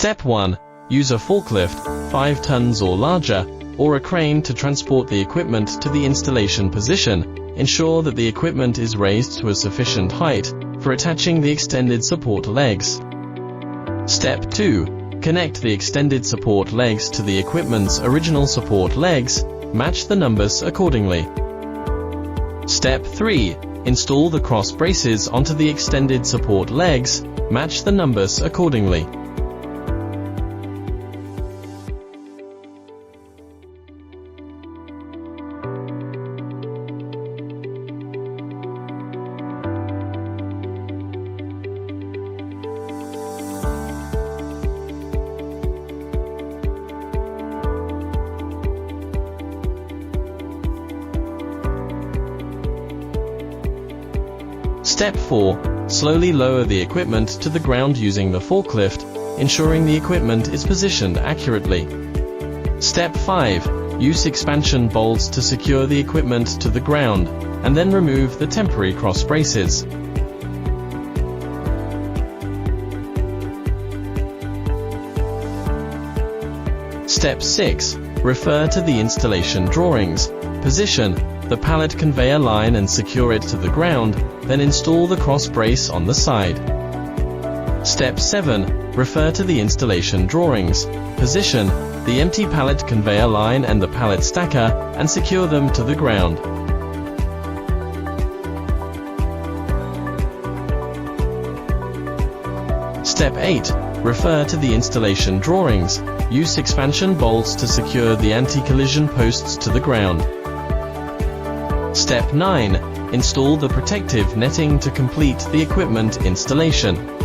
Step 1. Use a forklift, 5 tons or larger, or a crane to transport the equipment to the installation position. Ensure that the equipment is raised to a sufficient height for attaching the extended support legs. Step 2. Connect the extended support legs to the equipment's original support legs. Match the numbers accordingly. Step 3. Install the cross braces onto the extended support legs. Match the numbers accordingly. Step 4. Slowly lower the equipment to the ground using the forklift, ensuring the equipment is positioned accurately. Step 5. Use expansion bolts to secure the equipment to the ground, and then remove the temporary cross braces. Step 6. Refer to the installation drawings. Position the pallet conveyor line and secure it to the ground, then install the cross brace on the side. Step 7. Refer to the installation drawings. Position the empty pallet conveyor line and the pallet stacker, and secure them to the ground. Step 8. Refer to the installation drawings. Use expansion bolts to secure the anti-collision posts to the ground. Step 9. Install the protective netting to complete the equipment installation.